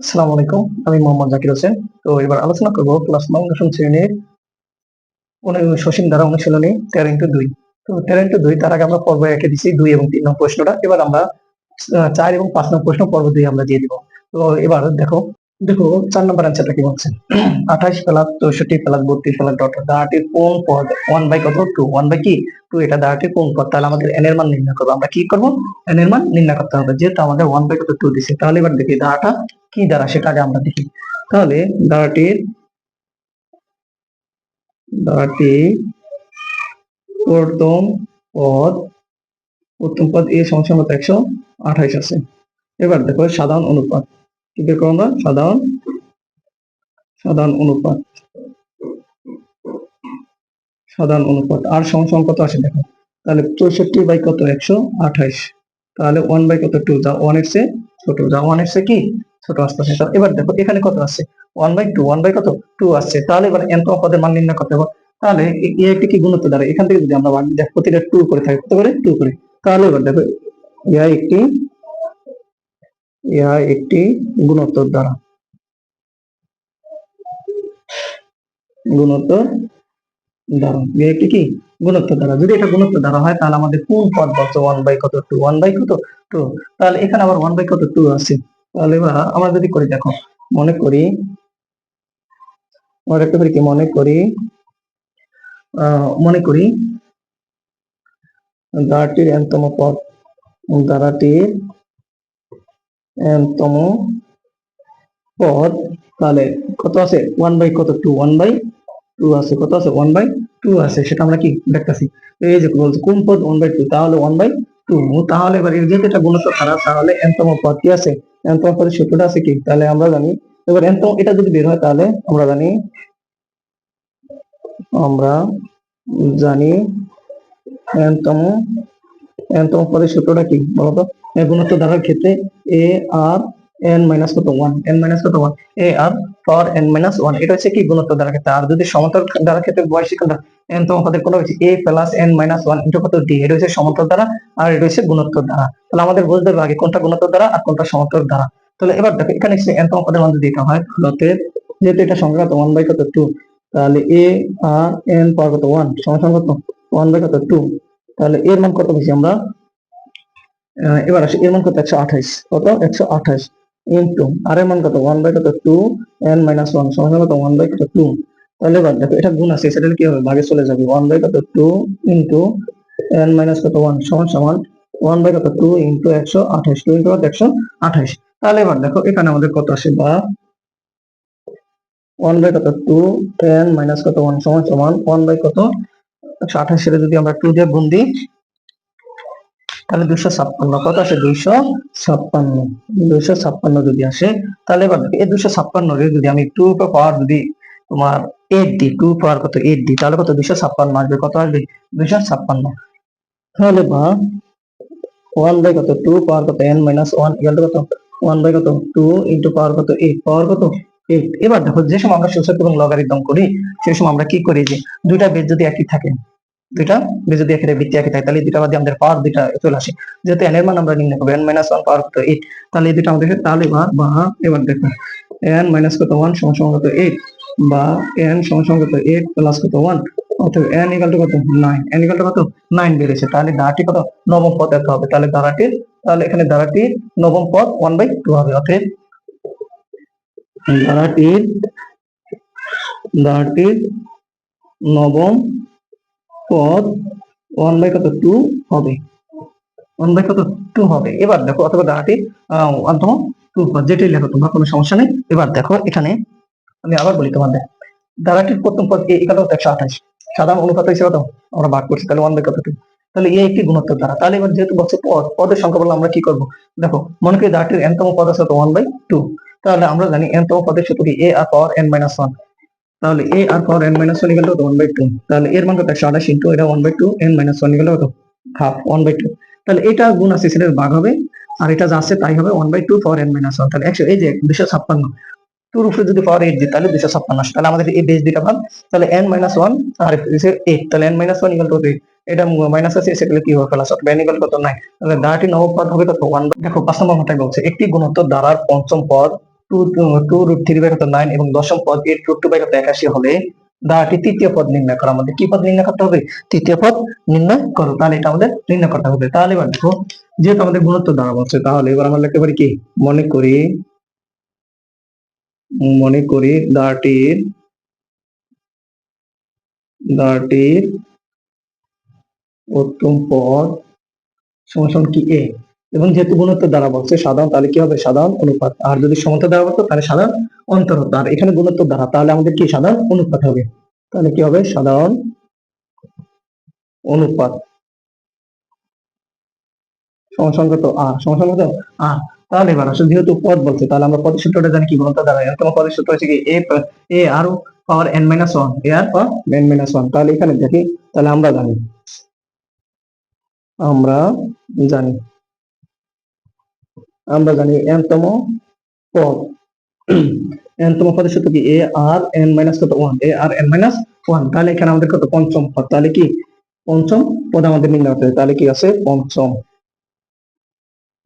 আসসালামু আলাইকুম। আমি মোহাম্মদ জাকির হোসেন। তো এবার আলোচনা করব ক্লাস ৯ দশম শ্রেণীর সসীম ধারা অনুশীলনী 13x2। তো 13x2 তার আগে আমরা পর্ব একে দিছি ২ এবং ৩ নং প্রশ্নটা। এবার আমরা ৪ এবং ৫ নং প্রশ্ন পর্ব ২ আমরা দিয়ে দিব। তো এবার দেখো দেখো ৪ নম্বর অ্যান্সারটা কি বলছে। ২৮ প্লাস ৬৪ প্লাস ৩২ প্লাস ডট ধারাটির কোন পদ 1 বাই কত 2 1 বাই কি 2 এটা ধারাটির কোন পদ, তাহলে আমাদের n এর মান নির্ণয় করবো। আমরা কি করব, n এর মান নির্ণয় করতে হবে, যেহেতু আমাদের 1 বাই কত 2 দিছে। তাহলে এবার দেখি ধারাটা কি দ্বারা সেটা আগে আমরা দেখি। তাহলে ধারাটির ধারাটি প্রথম পদ এ সমান মতো 128 আছে। এবার দেখো সাধারণ অনুপাত কি বের করবো আমরা, সাধারণ অনুপাত আর সমান কত আসে দেখো। তাহলে 64 বাই কত 128, তাহলে 1 বাই কত 2, যা 1 এর চেয়ে ছোট, যা 1 এর চেয়ে কি ছোট আসতেছে। এবার দেখো এখানে কত আছে 1 বাই 2, 1 বাই কত 2 আসছে। তাহলে এবার n তম পদের মান নির্ণয় করতে হবে। তাহলে এ একটি কি গুণিত দ্বারা, এখান থেকে যদি আমরা দেখো প্রতিটা 2 করে থাকে, কত করে 2 করে। তাহলে এবার দেখো ইহা একটি গুণোত্তর দ্বারা গুণোত্তর ইহা একটি কি গুণোত্তর দ্বারা। যদি এটা গুণোত্তর দ্বারা হয় তাহলে আমাদের কোন পদ বলছে 1 বাই কত 2, 1 বাই কত 2। তাহলে এখানে আবার 1 বাই কত 2 আছে। তাহলে এবার আমরা যদি করি দেখো, মনে করি আমরা একটা করি কি মনে করি ধারাটির n তম পদ, তাহলে কত আছে 1 বাই কত 2, 1 বাই 2 আছে। কত আছে 1 বাই 2 আছে, সেটা আমরা কি দেখতেছি। এই যে বলছে কোন পদ 1 বাই 2, তাহলে 1 বাই 2। তাহলে এবার যেহেতু এটা গুণিতক দ্বারা, তাহলে n তম পদ কি আছে, n তম পদের সূত্রটা আছে কি, তাহলে আমরা জানি। এবার n তম এটা যদি বের হয় তাহলে আমরা জানি n তম পদের সূত্রটা কি বলতো। গুণোত্তর ধারার ক্ষেত্রে এ আর n মাইনাস কত 1, এ আর পাওয়ার n মাইনাস 1, এটা হচ্ছে কি গুণোত্তর ধারার ক্ষেত্রে। আর যদি সমান্তরাল ধারার ক্ষেত্রে বয়সী কোনটা, n তম পদের কোনটা হচ্ছে a plus n minus 1 into কত d, এটা হচ্ছে সমান্তরাল ধারা আর এটা হচ্ছে গুণোত্তর ধারা। তাহলে আমাদের বুঝতে হবে আগে কোনটা গুণোত্তর ধারা আর কোনটা সমান্তরাল ধারা। তাহলে এবার দেখো এখানে n তম পদের মান যদি এটা হয়, অতএব যেহেতু এটা সংখ্যা কত 1 বাই কত 2, তাহলে a আর n পাওয়ার কত 1 সমান কত 1 বাই কত 2। তাহলে এর মান কত পেয়েছি আমরা, এবার আসি এর মান কত 128, কত 128 ইনটু আর এর মান কত 1 বাই কত 2 n মাইনাস 1 সমান কত 1 বাই কত 2। তাহলে এবার দেখো এটা গুণ আছে, সেটা কি হবে ভাগে চলে যাবে। 1 বাই কত 2 ইনটু n মাইনাস কত 1 সমান 1 বাই কত 2 ইনটু 128, 2 ইনটু 128। তাহলে এবার দেখো এখানে আমাদের কত আসে, বা 1 বাই কত 2 n মাইনাস কত 1 সমান 1 বাই কত 128 এর যদি আমরা 2 দিয়ে গুণ দিই তাহলে 256 কত আসে 256 যদি আসে। তাহলে এবার এই 256 এর যদি আমি 2 পাওয়ার যদি তোমার 8 দিই, 2 পাওয়ার কত 8 দিই, তাহলে কত 256 আসবে। কত আসবে 256। তাহলে বা 1 বাই কত 2 পাওয়ার কত n মাইনাস 1 ইকুয়াল টু কত 1 বাই কত 2 ইনটু পাওয়ার কত 8, পাওয়ার কত 8। এবার দেখো যে সময় আমরা সূচক এবং লগারিদম করি সেই সময় আমরা কি করি, যে দুইটা বেজ যদি একই থাকে, দুইটা বেজ যদি একই বৃত্তি একই থাকে, তাহলে এই দুইটা বাদে আমাদের পাওয়ার দুইটা চলে আসে। যেহেতু n এর মান আমরা নির্ণয় করব n মাইনাস 1 পাওয়ার কত 8, তাহলে এই দুইটা আমাদের, তাহলে এবার দেখো n মাইনাস কত 1 সমান কত 8, বা n সমান কত 8 প্লাস কত 1, অতএব n ইকুয়াল টু কত 9, n ইকুয়াল টু কত 9 বেরিয়েছে। তাহলে ধারাটি কত নবম পদ এত হবে। তাহলে এখানে ধারাটির নবম পদ 1 বাই 2 হবে। অতএব ধারাটির নবম পদ 1 বাই কত 2 হবে, 1 বাই কত 2 হবে। এবার দেখো অথবা ধারাটি অন্তম 2 পদ, যেটাই লেখো তোমরা, কোনো সমস্যা নেই। এবার দেখো এখানে আমি আবার বলি তোমাদের, ধারাটির প্রথম পদ a ইকুয়াল টু 128, সাধারণ অনুপাত হিসেবে তো আমরা ভাগ করছি, তাহলে 1 বাই কত 2। তাহলে a একটি গুণোত্তর ধারা। তাহলে এবার যেহেতু বলছে পদের সংখ্যা বললে আমরা কি করব, দেখো মনে করি ধারাটির n তম পদ আছে 1 বাই 2, তাহলে আমরা জানি n তম পদের সূত্র কি a আর পাওয়ার n মাইনাস 1। তাহলে a আর power n minus 1 equal to 1 by 2। তাহলে এর মান কত 128 ইনটু এটা 1 বাই 2 n মাইনাস 1 ইকুয়াল কত হাফ 1 বাই 2। তাহলে এটা গুণ আছে, সেটা ভাগ হবে, আর এটা যা আছে তাই হবে 1 বাই 2 পাওয়ার n মাইনাস 1। তাহলে 100, এই যে 256 2 উপরে যদি পাওয়ার 8 দিই তাহলে 256 আসে। তাহলে আমাদের এই বেস দুইটা ভাগ, তাহলে n মাইনাস 1 আর 8, তাহলে n মাইনাস 1 ইকুয়াল টু 8, এটা মাইনাস আছে, সেটা কি হবে প্লাস হবে, n ইকুয়াল কত 9। তাহলে ধারাটি নবম পদ হবে কত 1। দেখো 5 নম্বর কথাই বলছে একটি গুণোত্তর ধারার পঞ্চম পদ 2√3/9 এবং দশম পদ 8√2/81 হলে দাঁড়াটি তৃতীয় পদ নির্ণয় করো। আমাদের কি পদ নির্ণয় করতে হবে? তৃতীয় পদ নির্ণয় করো। তাহলে এটা আমাদের নির্ণয় করতে হবে। তাহলে এবার দেখো, যেহেতু আমাদের গুণোত্তর দ্বারা বলছে, তাহলে এবার আমরা লিখতে পারি কি, মনে করি দাঁড়াটির প্রথম পদ সমান কি এ, এবং যেহেতু গুণোত্তর দ্বারা বলছে সাধারণ, তাহলে কি হবে? সাধারণ অনুপাত। আর যদি সমতা দ্বারা বলতো তাহলে সাধারণ অন্তর হতো। আর এখানে গুণোত্তর দ্বারা, তাহলে আমাদের কি সাধারণ অনুপাত হবে। তাহলে কি হবে? সাধারণ অনুপাত সমান কত? আর তাহলে এবার আসলে যেহেতু পদ বলছে, তাহলে আমরা পদের সূত্রটা জানি কি? গুণোত্তর দ্বারা। এরকম পদের সূত্র হচ্ছে কি, এ আর পাওয়ার n-1, এ আর পাওয়ার n-1। তাহলে এখানে দেখি, তাহলে আমরা জানি n তম পদ, n তম পদের সূত্র কি? এ আর n-1, এ আর n-1। তাহলে এখানে আমাদের কত? পঞ্চম পদ। তাহলে কি পঞ্চম পদ আমাদের নির্ণয় করতে হবে। তাহলে কি আছে?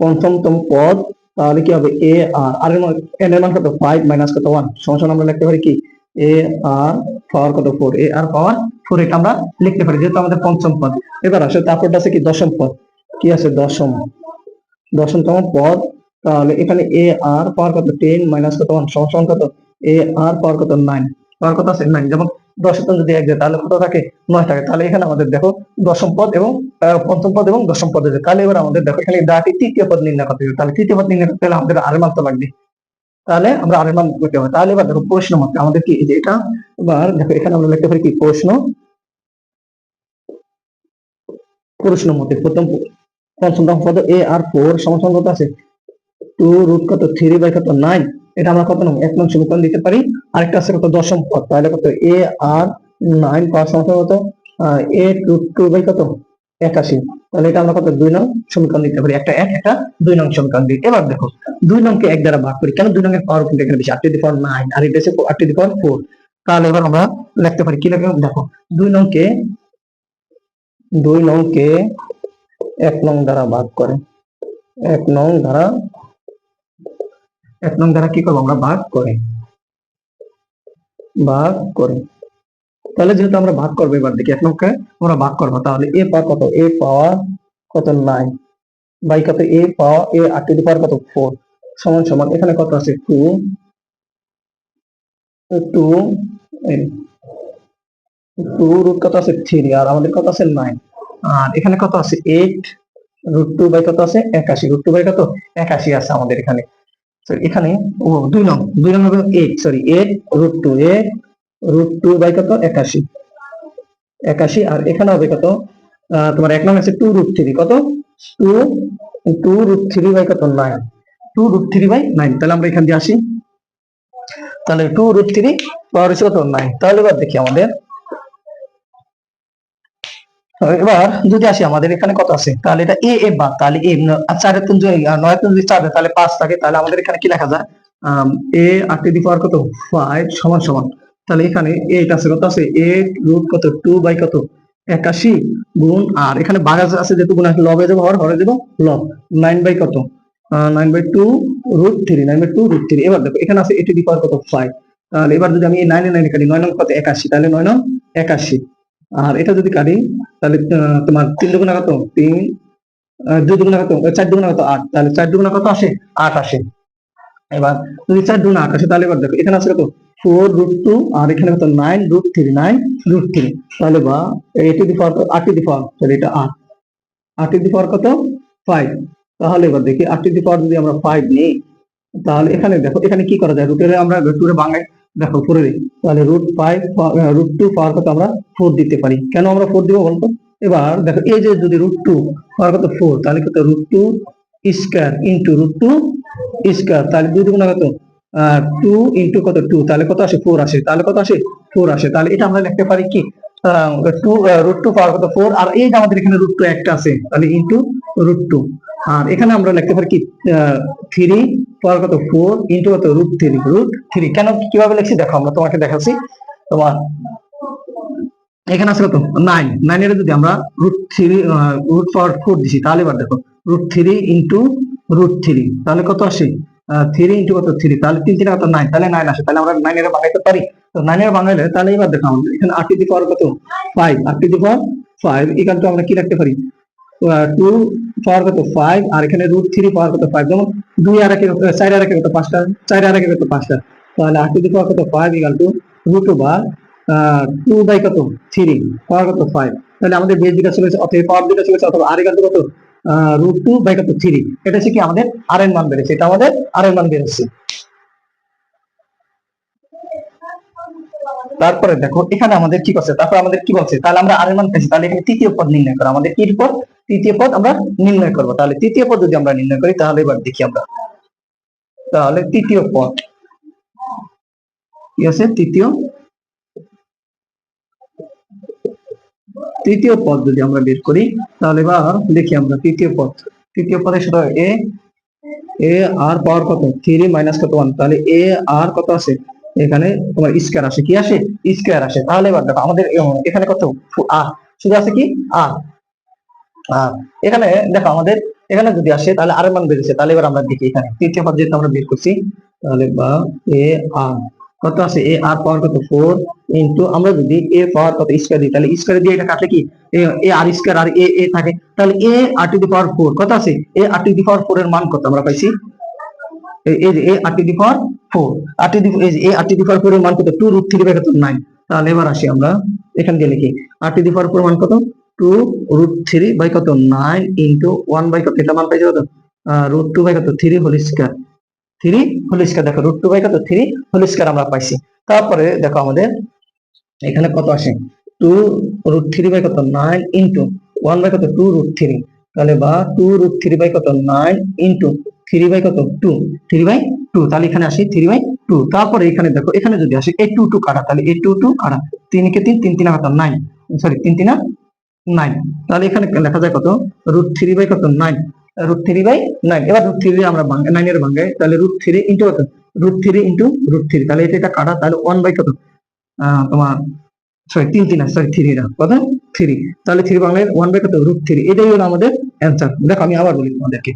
পঞ্চমতম পদ। তাহলে কি হবে? এ আর এর মান কত? 5 মাইনাস কত? 1 সমান আমরা লিখতে পারি কি? এ আর পাওয়ার কত? 4, এ আর পাওয়ার 4, এটা আমরা লিখতে পারি যেহেতু আমাদের পঞ্চম পদ। এবার আসে তারপরটা আছে কি? দশম পদ। কি আছে? দশমতম পদ। তাহলে এখানে এ আর পাওয়ার কত? 10 মাইনাস কত? 1 সমান কত? এ আর পাওয়ার কত? 9, পাওয়ার কত আছে? 9। যেমন 10 যদি 1 যায় তাহলে কত থাকে? 9 থাকে। তাহলে এখানে আমাদের দেখো দশম পদ এবং পঞ্চম পদ এবং দশম পদ আছে। তাহলে এবার আমাদের দেখো এখানে দাঁড়াটি তৃতীয় পদ নির্ণয় করতে হবে। তাহলে তৃতীয় পদ নির্ণয় করতে হলে আমাদের আর মান তো লাগবে। তাহলে আমরা আর মান করতে হবে। তাহলে এবার দেখো প্রশ্ন মতে আমাদের কি, এই যে এটা, এবার দেখো এখানে আমরা লিখতে পারি কি? প্রশ্ন মতে পঞ্চমতম পদ এ আর 4 সমান কত আছে? 2√3/9। এটা আমরা কত নং? 1 নং সমীকরণ দিতে পারি। আরেকটা আছে কত? দশম পদ। তাহলে কত? এ আর 9 পাওয়ার সমান কত? 8√2/81। তাহলে এটা আমরা কত? 2 নং সমীকরণ দিতে পারি। একটা 1, একটা 2 নং সমীকরণ দিই। এবার দেখো 2 নংকে 1 দ্বারা ভাগ করি। কেন? 2 নং এর পাওয়ার কিন্তু এখানে বেশি, 8⁴ আর এটা হচ্ছে 8⁴। তাহলে এবার আমরা লিখতে পারি কি লিখে? দেখো 2 নংকে 1 নং দ্বারা ভাগ করে, 1 নং দ্বারা কি করবো? আমরা ভাগ করে। তাহলে যেহেতু আমরা ভাগ করবো, এবার দেখি 1 নংকে আমরা ভাগ করবো। তাহলে এ পাওয়ার কত? এ পাওয়ার কত? 9 বাই কত? এ পাওয়ার এ 8⁴ কত? 4 সমান এখানে কত আছে? 2 রুট কত আছে? 3, আর আমাদের কত আছে? 9। আর এখানে কত আছে? 8√2 কত আছে? 81। √2 কত? 81 আছে আমাদের এখানে। এখানে 2 নং হবে 8√2 কত? 81। আর এখানে হবে কত? তোমার 1 নং আছে 2√3 কত? 2√3 কত? 9, 2√3/9। তাহলে আমরা এখান দিয়ে আসি। তাহলে 2√3 পাওয়ার হচ্ছে কত? 9। তাহলে এবার দেখি আমাদের, এবার যদি আসি আমাদের এখানে কত আছে? তাহলে এটা এ এ বাদ, তাহলে এ 4 এর 9 যদি 4 দেয় তাহলে 5 থাকে। তাহলে আমাদের এখানে কি লেখা যায়? এ 8 কত? 5 সমান। তাহলে এখানে এটা আছে কত? আছে 8 রুট কত? 2 বাই কত? 81 গুণ, আর এখানে ভাগ আছে যেহেতু গুণ আছে, লবে যাবো হরে দেবো লব, 9 বাই কত? 9/2√3। এবার দেখো এখানে আছে 8 কত? 5। তাহলে এবার যদি আমি এই 9 9 কাটি, 9 নং কত? 81। তাহলে 9 নং 81। আর এটা যদি কাটি তাহলে তোমার 3 দুগুণা কত? 3, 2 দুগুণা কত? 4 দুগুণা কত? 8। তাহলে 4 দুগুণা কত আসে? 8 আসে। এবার যদি 4 দুগুণা 8 আসে, তাহলে এবার দেখো এখানে আছে কত? 4√2, আর এখানে কত? 9√3। তাহলে বা 8 তাহলে এটা 8 কত? 5। তাহলে এবার দেখি 8 যদি আমরা 5 নিই, তাহলে এখানে দেখো এখানে কি করা যায়? রুটের আমরা রুটের বাংলায় দেখো 4 এর, তাহলে √2 পাওয়ার কত? আমরা 4 দিতে পারি। কেন আমরা 4 দিব বলতো? এবার দেখো এই যে যদি √2 পাওয়ার কত? 4, তাহলে কত? √2 স্কয়ার ইনটু √2 স্কয়ার, তাহলে 2 দুগুণা কত? 2 ইনটু কত? 2, তাহলে কত আসে? 4 আসে। তাহলে কত আসে? 4 আসে। তাহলে এটা আমরা লিখতে পারি কি? 2 √2 পাওয়ার কত? 4, আর এই যে আমাদের এখানে √2 একটা আছে, তাহলে ইনটু √2। আর এখানে আমরা লিখতে পারি কি? 3 পাওয়ার কত? 4 ইনটু কত? √3। কেন কিভাবে লিখছি দেখো, আমরা তোমাকে দেখাচ্ছি। তোমার এখানে আছে কত? 9 এর যদি আমরা √3 √4 দিছি, তাহলে এবার দেখো √3 ইনটু √3, তাহলে কত আসে? 3 ইন্টু কত 3, তাহলে 3 3 কত 9, তাহলে 9 আসে, তাহলে আমরা 9 এর ভাঙাইতে পারি। তো 9 এর ভাঙাইলে তাহলে এবার দেখো আমাদের এখানে r টু দি পাওয়ার কত 5, r two the power 5 equal to আমরা কি রাখতে পারি 2 পাওয়ার কত 5, আর এখানে √3 পাওয়ার কত 5, যেমন 2 আর 1 4 আর 1 কত 5টা, 4 আর 1 কত 5টা, তাহলে r টু দি পাওয়ার কত 5 ইকুয়াল টু √2 বাই কত 3 পাওয়ার কত 5, তাহলে আমাদের বেস যেটা চলেছে অতএব পাওয়ার যেটা চলেছে অথবা r ইকুয়াল টু কত √2 বাই কত 3, এটা হচ্ছে কি আমাদের r এর মান বেড়েছে, এটা আমাদের r এর মান বেড়েছে। তারপরে দেখো এখানে আমাদের কি করছে, তারপর আমাদের কি বলছে, তাহলে আমরা আর এর মান পেয়েছি, তাহলে এখানে তৃতীয় পদ নির্ণয় করো, আমাদের কি পদ তৃতীয় পদ আমরা নির্ণয় করব। তাহলে তৃতীয় পদ যদি আমরা নির্ণয় করি তাহলে এবার দেখি আমরা, তাহলে তৃতীয় পদ কি আছে, তৃতীয় পদ যদি আমরা বের করি তাহলে এবার দেখি আমরা তৃতীয় পদের সাথে এ আর পাওয়ার কত 3 মাইনাস কত 1, তাহলে এ আর কত আছে এখানে তোমার স্কয়ার আসে, কি আসে স্কয়ার আসে। তাহলে এবার দেখো আমাদের এখানে কত আর শুধু আছে কি আর, আর এখানে দেখো আমাদের এখানে যদি আসে তাহলে আর এর মান বেড়েছে, তাহলে এবার আমরা দেখি এখানে তৃতীয় পদ যেহেতু আমরা বের করছি, তাহলে বা এ আর কত আছে এ আর পাওয়ার কত 4 ইনটু আমরা যদি এ পাওয়ার কত স্কয়ার দিই, তাহলে স্কয়ার দিয়ে এটা কাটলে কি এ আর স্কয়ার আর এ এ থাকে, তাহলে এ আর টু দি পাওয়ার 4 কত আছে এ আর টু দি পাওয়ার 4 এর মান কত আমরা পাইছি, এই যে A R to the power 4, R to the A R to the power 4 এর মান কত 2√3 বাই কত 9, তাহলে এবার আসি আমরা এখান দিয়ে লিখি আর টু দি পাওয়ার 4 মান কত 2√3 বাই কত 9 ইনটু 1 বাই কত, এটা মান পাইছে কত √2 বাই কত 3 হোল স্কয়ার, 3 হোল স্কয়ার, দেখো √2 বাই কত 3 হোল স্কয়ার আমরা পাইছি। তারপরে দেখো আমাদের এখানে কত আসে 2√3 বাই কত 9 ইনটু 1 বাই কত 2√3, তাহলে বা 2√3 বাই কত 9 ইনটু 3 বাই কত 2, 3 বাই 2, তাহলে এখানে আসি 3 বাই 2। তারপরে এখানে দেখো এখানে যদি আসে এই 2 কাটা, তাহলে এই 2 কাটা 3 কে 3 3 3 কত 9, সরি 3 3 9, তাহলে এখানে লেখা যায় কত √3 বাই কত 9, √3 বাই 9, এবার √3 আমরা 9 এর ভাঙাই, তাহলে √3 ইনটু কত √3 ইনটু √3, তাহলে এটা কাটা, তাহলে 1 বাই কত তোমার সরি 3 3 সরি 3 এটা কত 3, তাহলে 3 বাংলায় 1 বাই কত √3, এটাই হলো আমাদের অ্যান্সার। দেখো আমি আবার বলি তোমাদেরকে,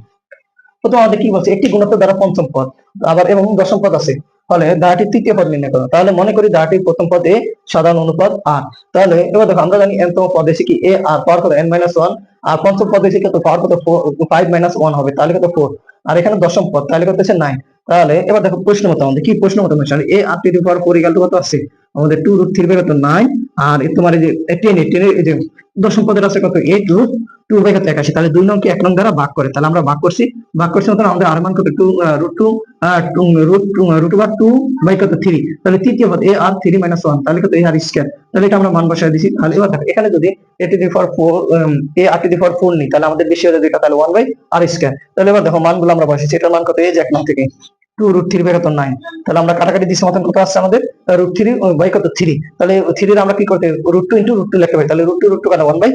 তো আমাদের কি বলছে একটি গুণিত দ্বারা পঞ্চম পদ আবার এবং দশম পদ আছে, ফলে ধারাটির তৃতীয় পদ নির্ণয় করো। তাহলে মনে করি ধারাটির প্রথম পদ এ সাধারণ অনুপাত আর, তাহলে এবার দেখো আমরা জানি n তম পদ এসে কি এ আর পাওয়ার কত n-1, আর পঞ্চম পদ এসে কত পাওয়ার কত 5 - 1 হবে, তাহলে কত 4, আর এখানে দশম পদ তাহলে কত হচ্ছে 9। তাহলে এবার দেখো প্রশ্ন মতো আমাদের কি প্রশ্ন মতো অনুসারে A R to the power 4 equal to কত আছে আমাদের 2√3 বাই কত 9, আর তোমার এই যে 10 এই যে দশম পদের আছে কত 8√2 বাই কত 81, তাহলে 2 নং কি 1 নং দ্বারা ভাগ করে, তাহলে আমরা ভাগ করছি মতন আমাদের আর মান কত 2√2 বাই কত 3, তাহলে তৃতীয় পদ এ আর 3 - 1, তাহলে কত এ আর স্কয়ার, তাহলে এটা আমরা মান বসায় দিছি। তাহলে এবার দেখো এখানে যদি এ two the power 4 A R to the power 4 নিই তাহলে আমাদের বেশি হয়ে যাবে, তাহলে 1 বাই আর স্কয়ার। তাহলে এবার দেখো মানগুলো আমরা বসাইছি, এটার মান কত এই যে 1 নং থেকে 2√3 বাই কত 9, তাহলে আমরা কাটাকাটি দিচ্ছি মতন কত আসছে আমাদের √3 বাই কত 3, তাহলে 3 এর আমরা কি করতে √2 ইনটু √2 লিখতে পারি, তাহলে √2 কাটা 1 বাই